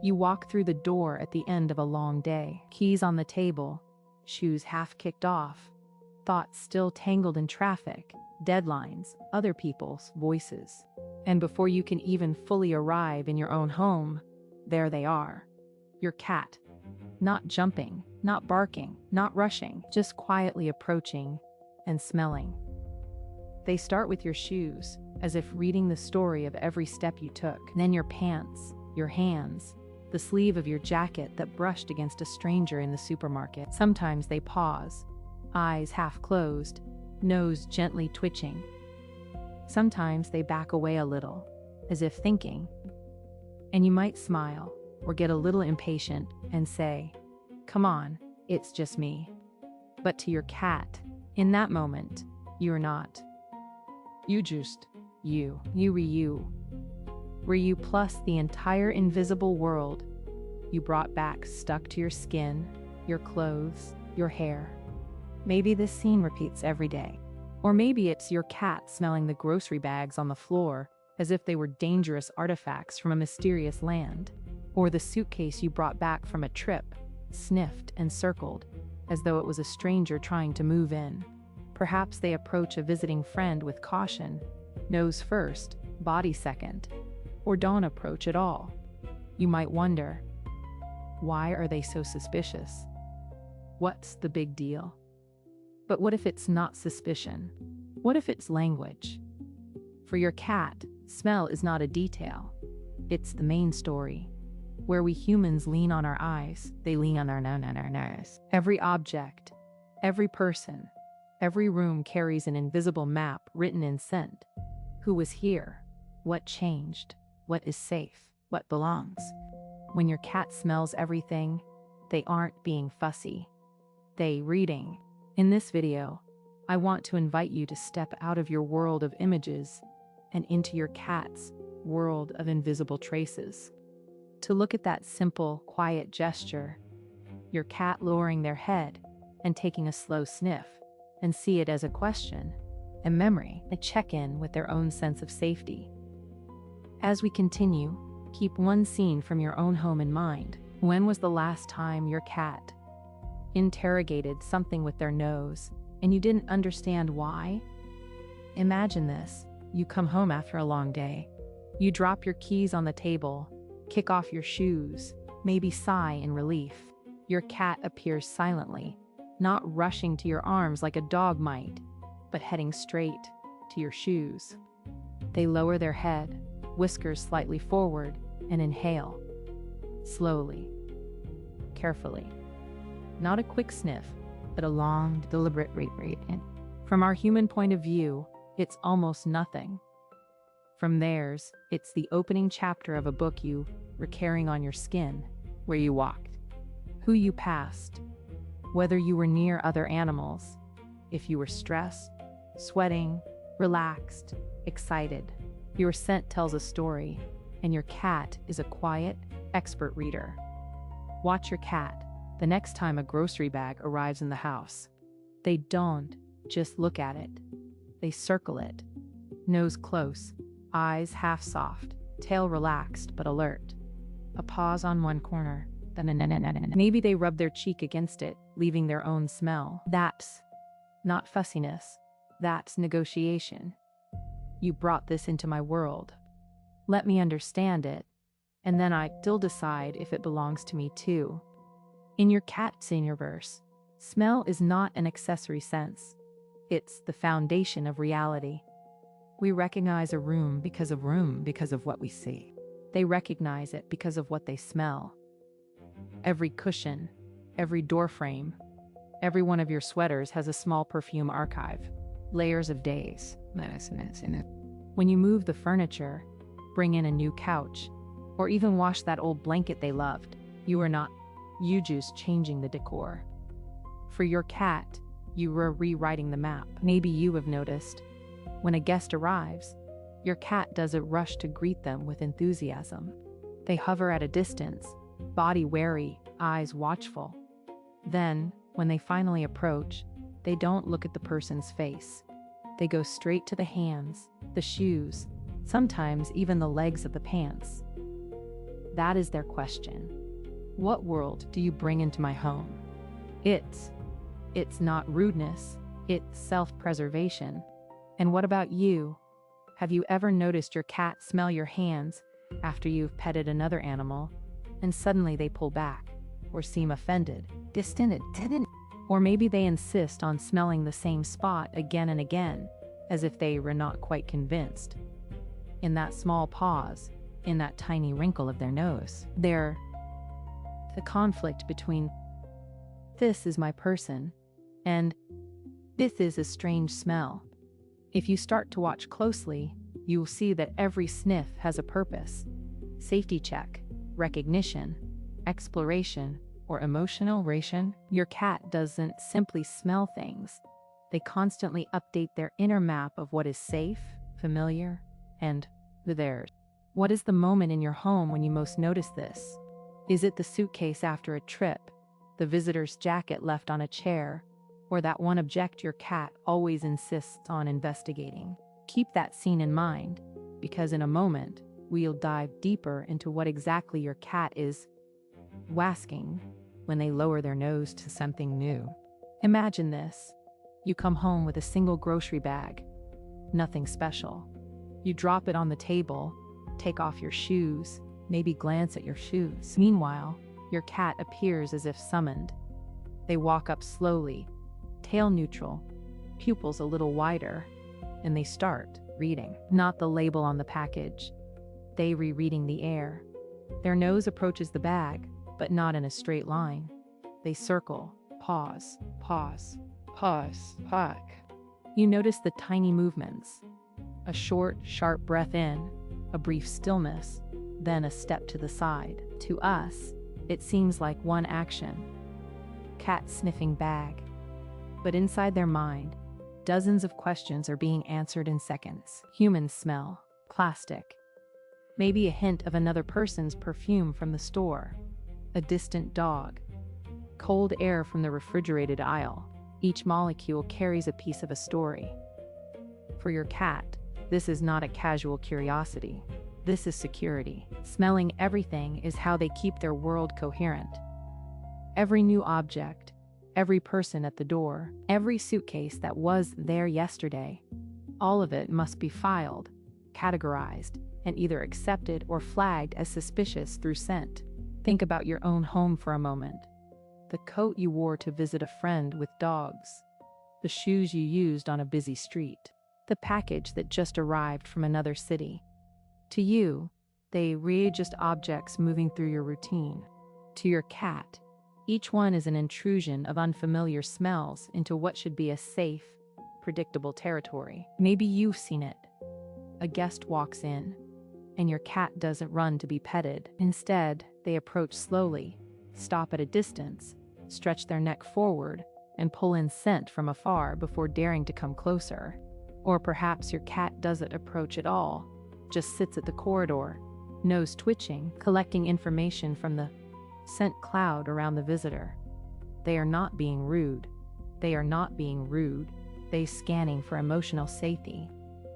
You walk through the door at the end of a long day, keys on the table, shoes half kicked off, thoughts still tangled in traffic, deadlines, other people's voices. And before you can even fully arrive in your own home, there they are. Your cat. Not jumping, not barking, not rushing, just quietly approaching and smelling. They start with your shoes, as if reading the story of every step you took. Then your pants, your hands, the sleeve of your jacket that brushed against a stranger in the supermarket. Sometimes they pause, eyes half closed, nose gently twitching. Sometimes they back away a little, as if thinking. And you might smile, or get a little impatient and say, "Come on, it's just me." But to your cat, in that moment, you're not. You just, you re you. Were you plus the entire invisible world you brought back stuck to your skin, your clothes, your hair. Maybe this scene repeats every day. Or maybe it's your cat smelling the grocery bags on the floor as if they were dangerous artifacts from a mysterious land. Or the suitcase you brought back from a trip, sniffed and circled, as though it was a stranger trying to move in. Perhaps they approach a visiting friend with caution, nose first, body second, or don't approach at all. You might wonder, why are they so suspicious? What's the big deal? But what if it's not suspicion? What if it's language? For your cat, smell is not a detail. It's the main story. Where we humans lean on our eyes, they lean on our nose. Every object, every person, every room carries an invisible map written in scent. Who was here? What changed? What is safe? What belongs? When your cat smells everything, they aren't being fussy. They reading. In this video, I want to invite you to step out of your world of images and into your cat's world of invisible traces. To look at that simple, quiet gesture, your cat lowering their head and taking a slow sniff, and see it as a question, a memory, a check-in with their own sense of safety. As we continue, keep one scene from your own home in mind. When was the last time your cat interrogated something with their nose and you didn't understand why? Imagine this. You come home after a long day. You drop your keys on the table, kick off your shoes, maybe sigh in relief. Your cat appears silently, not rushing to your arms like a dog might, but heading straight to your shoes. They lower their head, whiskers slightly forward, and inhale. Slowly, carefully. Not a quick sniff, but a long, deliberate breath in. From our human point of view, it's almost nothing. From theirs, it's the opening chapter of a book you were carrying on your skin, where you walked, who you passed, whether you were near other animals, if you were stressed, sweating, relaxed, excited. Your scent tells a story, and your cat is a quiet, expert reader. Watch your cat the next time a grocery bag arrives in the house. They don't just look at it. They circle it, nose close, eyes half soft, tail relaxed but alert. A pause on one corner, then maybe they rub their cheek against it, leaving their own smell. That's not fussiness. That's negotiation. You brought this into my world. Let me understand it, and then I still decide if it belongs to me too. In your cat's universe, smell is not an accessory sense. It's the foundation of reality. We recognize a room because of what we see. They recognize it because of what they smell. Every cushion, every door frame, every one of your sweaters has a small perfume archive, layers of days. When you move the furniture, bring in a new couch, or even wash that old blanket they loved, you just changing the decor. For your cat, you were rewriting the map. Maybe you have noticed, when a guest arrives, your cat doesn't rush to greet them with enthusiasm. They hover at a distance, body wary, eyes watchful. Then, when they finally approach, they don't look at the person's face. They go straight to the hands, the shoes, sometimes even the legs of the pants. That is their question. What world do you bring into my home? It's not rudeness, it's self-preservation. And what about you? Have you ever noticed your cat smell your hands after you've petted another animal, and suddenly they pull back, or seem offended, distant, or maybe they insist on smelling the same spot again and again, as if they were not quite convinced? In that small pause, in that tiny wrinkle of their nose, the conflict between "this is my person" and "this is a strange smell." If you start to watch closely, you'll see that every sniff has a purpose: safety check, recognition, exploration, or emotional ration. Your cat doesn't simply smell things. They constantly update their inner map of what is safe, familiar, and theirs. What is the moment in your home when you most notice this? Is it the suitcase after a trip, the visitor's jacket left on a chair, or that one object your cat always insists on investigating? Keep that scene in mind, because in a moment, we'll dive deeper into what exactly your cat is wasking when they lower their nose to something new. Imagine this. You come home with a single grocery bag. Nothing special. You drop it on the table, take off your shoes, maybe glance at your shoes. Meanwhile, your cat appears as if summoned. They walk up slowly, tail neutral, pupils a little wider, and they start reading. Not the label on the package. They rereading the air. Their nose approaches the bag, but not in a straight line. They circle, pause, pause, pause, pack. You notice the tiny movements. A short, sharp breath in, a brief stillness, then a step to the side. To us, it seems like one action. Cat sniffing bag. But inside their mind, dozens of questions are being answered in seconds. Human smell, plastic. Maybe a hint of another person's perfume from the store. A distant dog. Cold air from the refrigerated aisle. Each molecule carries a piece of a story. For your cat, this is not a casual curiosity. This is security. Smelling everything is how they keep their world coherent. Every new object, every person at the door, every suitcase that was there yesterday, all of it must be filed, categorized, and either accepted or flagged as suspicious through scent. Think about your own home for a moment. The coat you wore to visit a friend with dogs. The shoes you used on a busy street. The package that just arrived from another city. To you, they are just objects moving through your routine. To your cat, each one is an intrusion of unfamiliar smells into what should be a safe, predictable territory. Maybe you've seen it. A guest walks in, and your cat doesn't run to be petted. Instead, they approach slowly, stop at a distance, stretch their neck forward, and pull in scent from afar before daring to come closer. Or perhaps your cat doesn't approach at all, just sits at the corridor, nose twitching, collecting information from the scent cloud around the visitor. They are not being rude. They are not being rude. They scanning for emotional safety.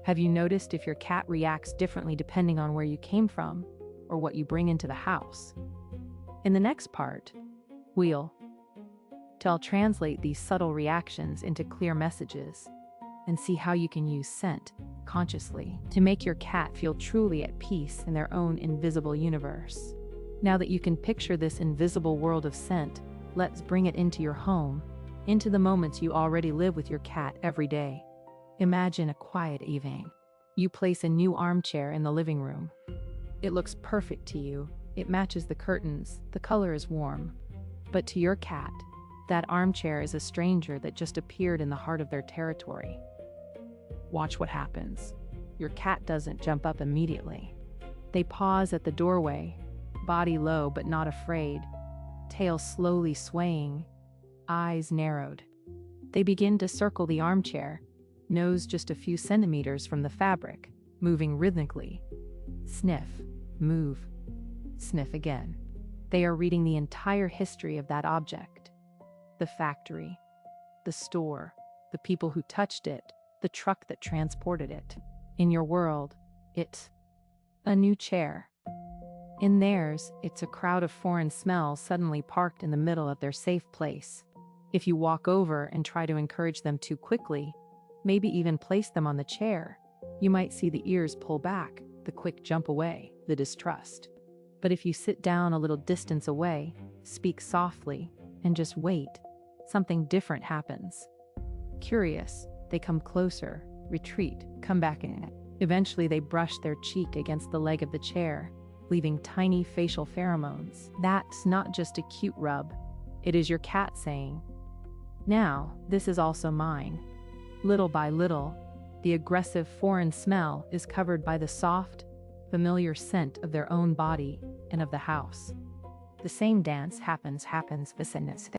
Have you noticed if your cat reacts differently depending on where you came from or what you bring into the house? In the next part, I'll translate these subtle reactions into clear messages and see how you can use scent consciously to make your cat feel truly at peace in their own invisible universe. Now that you can picture this invisible world of scent, let's bring it into your home, into the moments you already live with your cat every day. Imagine a quiet evening. You place a new armchair in the living room. It looks perfect to you. It matches the curtains. The color is warm. But to your cat, that armchair is a stranger that just appeared in the heart of their territory. Watch what happens. Your cat doesn't jump up immediately. They pause at the doorway, body low but not afraid, tail slowly swaying, eyes narrowed. They begin to circle the armchair, nose just a few centimeters from the fabric, moving rhythmically. Sniff, move, sniff again. They are reading the entire history of that object. The factory, the store, the people who touched it, the truck that transported it. In your world, it's a new chair. In theirs, it's a crowd of foreign smells suddenly parked in the middle of their safe place. If you walk over and try to encourage them too quickly, maybe even place them on the chair, you might see the ears pull back, the quick jump away, the distrust. But if you sit down a little distance away, speak softly, and just wait, something different happens. Curious, they come closer, retreat, come back in. Eventually they brush their cheek against the leg of the chair, leaving tiny facial pheromones. That's not just a cute rub. It is your cat saying, "Now, this is also mine." Little by little, the aggressive foreign smell is covered by the soft, familiar scent of their own body and of the house. The same dance happens vicinity.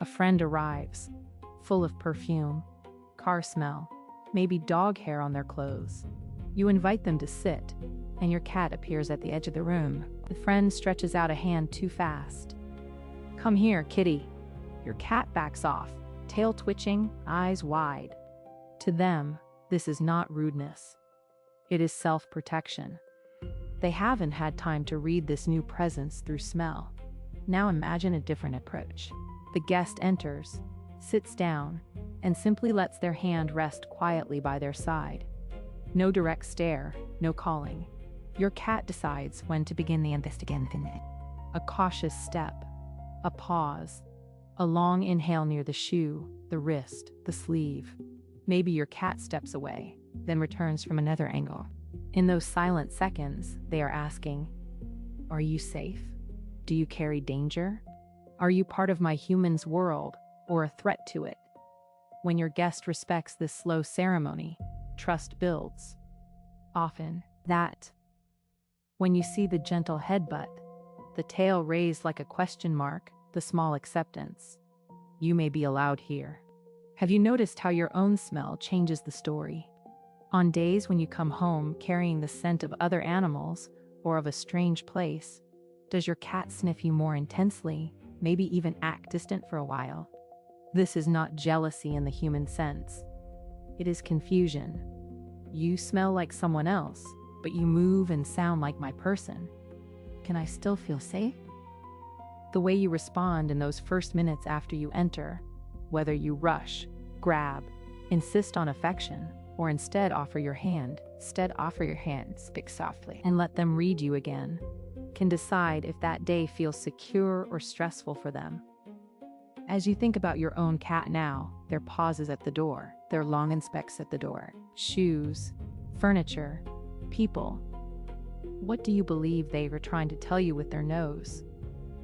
A friend arrives, full of perfume, car smell, maybe dog hair on their clothes. You invite them to sit, and your cat appears at the edge of the room. The friend stretches out a hand too fast. "Come here, kitty." Your cat backs off, tail twitching, eyes wide. To them, this is not rudeness. It is self-protection. They haven't had time to read this new presence through smell. Now imagine a different approach. The guest enters, sits down, and simply lets their hand rest quietly by their side. No direct stare, no calling. Your cat decides when to begin the investigation. A cautious step, a pause, a long inhale near the shoe, the wrist, the sleeve. Maybe your cat steps away, then returns from another angle. In those silent seconds, they are asking, "Are you safe? Do you carry danger? Are you part of my human's world or a threat to it?" When your guest respects this slow ceremony, trust builds. Often, when you see the gentle headbutt, the tail raised like a question mark, the small acceptance, "You may be allowed here." Have you noticed how your own smell changes the story? On days when you come home carrying the scent of other animals or of a strange place, does your cat sniff you more intensely, maybe even act distant for a while? This is not jealousy in the human sense. It is confusion. You smell like someone else, but you move and sound like my person. Can I still feel safe? The way you respond in those first minutes after you enter, whether you rush, grab, insist on affection, or instead offer your hand, speak softly, and let them read you again, can decide if that day feels secure or stressful for them. As you think about your own cat now, their pauses at the door, their long inspects at the door, shoes, furniture, people. What do you believe they were trying to tell you with their nose?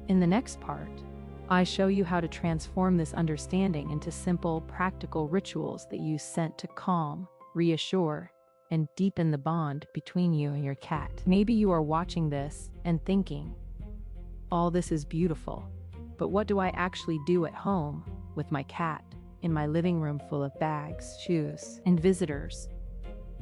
In the next part, I show you how to transform this understanding into simple, practical rituals that use scent to calm, reassure, and deepen the bond between you and your cat. Maybe you are watching this and thinking, all this is beautiful, but what do I actually do at home with my cat in my living room full of bags, shoes, and visitors?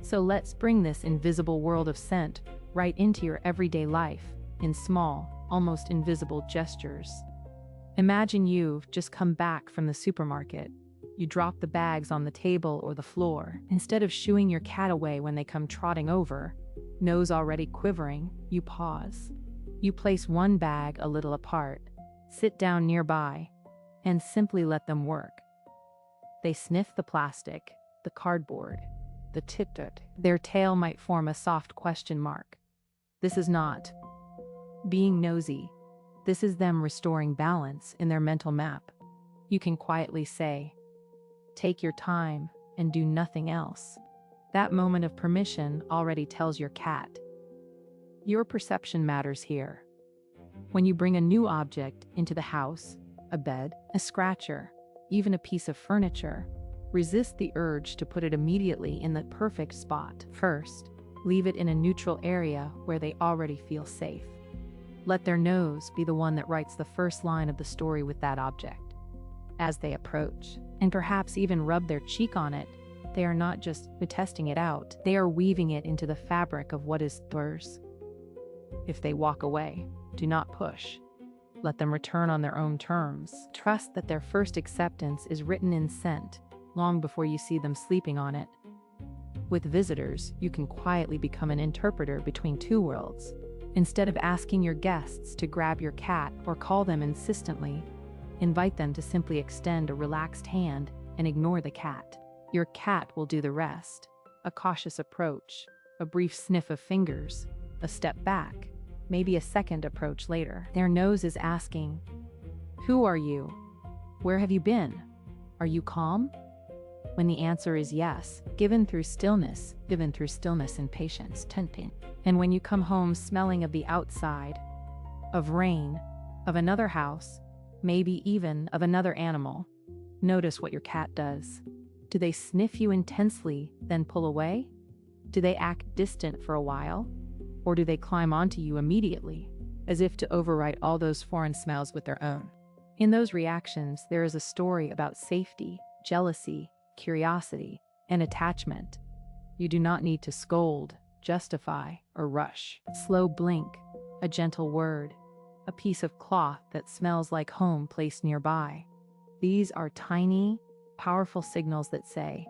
So let's bring this invisible world of scent right into your everyday life in small, almost invisible gestures. Imagine you've just come back from the supermarket. You drop the bags on the table or the floor. Instead of shooing your cat away when they come trotting over, nose already quivering, you pause. You place one bag a little apart, sit down nearby, and simply let them work. They sniff the plastic, the cardboard, the tip-tut. Their tail might form a soft question mark. This is not being nosy. This is them restoring balance in their mental map. You can quietly say, "Take your time and do nothing else." That moment of permission already tells your cat, your perception matters here. When you bring a new object into the house, a bed, a scratcher, even a piece of furniture, resist the urge to put it immediately in the perfect spot. First, leave it in a neutral area where they already feel safe. Let their nose be the one that writes the first line of the story with that object. As they approach, and perhaps even rub their cheek on it, they are not just testing it out, they are weaving it into the fabric of what is theirs. If they walk away, do not push. Let them return on their own terms. Trust that their first acceptance is written in scent long before you see them sleeping on it. With visitors, you can quietly become an interpreter between two worlds. Instead of asking your guests to grab your cat or call them insistently, invite them to simply extend a relaxed hand and ignore the cat. Your cat will do the rest. A cautious approach, a brief sniff of fingers, a step back, maybe a second approach later. Their nose is asking, "Who are you? Where have you been? Are you calm?" When the answer is yes, given through stillness and patience, tenpin. And when you come home smelling of the outside, of rain, of another house, maybe even of another animal, notice what your cat does. Do they sniff you intensely, then pull away? Do they act distant for a while? Or do they climb onto you immediately, as if to overwrite all those foreign smells with their own? In those reactions, there is a story about safety, jealousy, curiosity, and attachment. You do not need to scold, justify, or rush. A slow blink, a gentle word, a piece of cloth that smells like home placed nearby. These are tiny, powerful signals that say,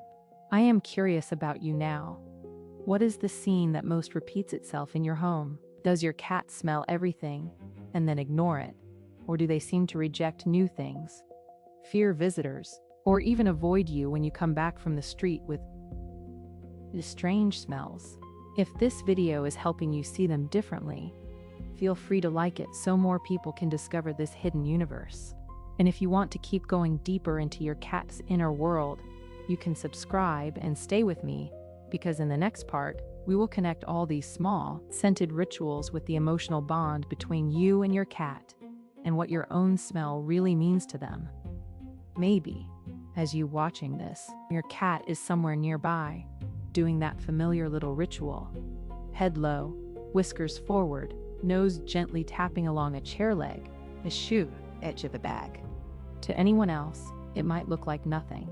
"I am curious about you now." What is the scene that most repeats itself in your home? Does your cat smell everything and then ignore it? Or do they seem to reject new things, fear visitors, or even avoid you when you come back from the street with strange smells? If this video is helping you see them differently, feel free to like it so more people can discover this hidden universe. And if you want to keep going deeper into your cat's inner world, you can subscribe and stay with me, because in the next part, we will connect all these small, scented rituals with the emotional bond between you and your cat, and what your own smell really means to them. Maybe, as you watching this, your cat is somewhere nearby, doing that familiar little ritual. Head low, whiskers forward, nose gently tapping along a chair leg, a shoe, edge of a bag. To anyone else, it might look like nothing.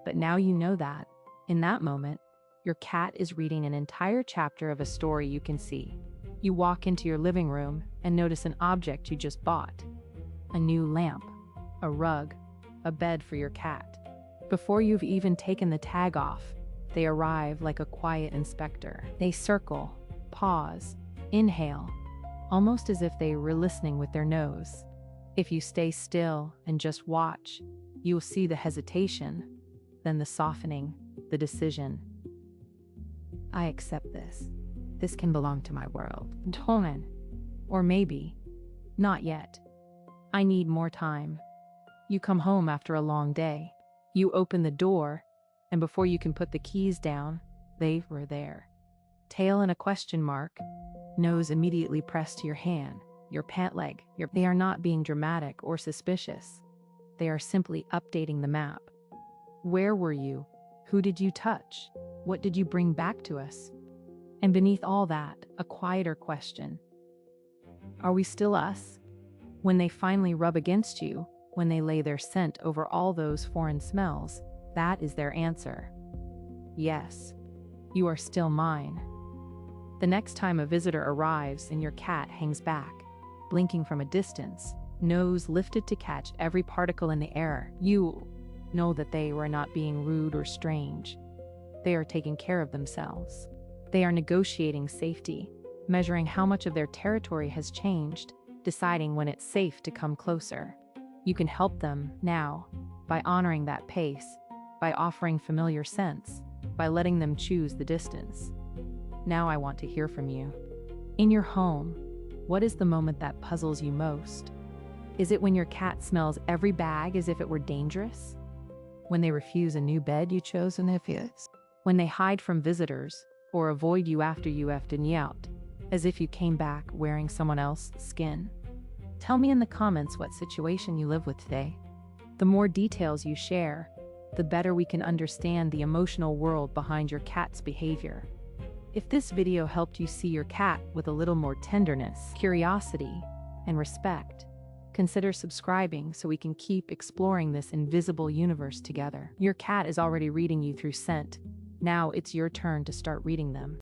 But now you know that, in that moment, your cat is reading an entire chapter of a story you can see. You walk into your living room and notice an object you just bought. A new lamp, a rug, a bed for your cat. Before you've even taken the tag off, they arrive like a quiet inspector. They circle, pause, inhale, almost as if they were listening with their nose. If you stay still and just watch, you will see the hesitation, then the softening, the decision. I accept this. This can belong to my world. Or maybe, not yet. I need more time. You come home after a long day. You open the door, and before you can put the keys down, they were there. Tail in a question mark, nose immediately pressed to your hand, your pant leg. They are not being dramatic or suspicious. They are simply updating the map. Where were you? Who did you touch? What did you bring back to us? And beneath all that, a quieter question. Are we still us? When they finally rub against you, when they lay their scent over all those foreign smells, that is their answer. Yes, you are still mine. The next time a visitor arrives and your cat hangs back, blinking from a distance, nose lifted to catch every particle in the air, you know that they were not being rude or strange. They are taking care of themselves. They are negotiating safety, measuring how much of their territory has changed, deciding when it's safe to come closer. You can help them now by honoring that pace, by offering familiar scents, by letting them choose the distance. Now I want to hear from you. In your home, what is the moment that puzzles you most? Is it when your cat smells every bag as if it were dangerous? When they refuse a new bed you chose in their fears? When they hide from visitors or avoid you after you have been out, as if you came back wearing someone else's skin? Tell me in the comments what situation you live with today. The more details you share, the better we can understand the emotional world behind your cat's behavior. If this video helped you see your cat with a little more tenderness, curiosity, and respect, consider subscribing so we can keep exploring this invisible universe together. Your cat is already reading you through scent. Now it's your turn to start reading them.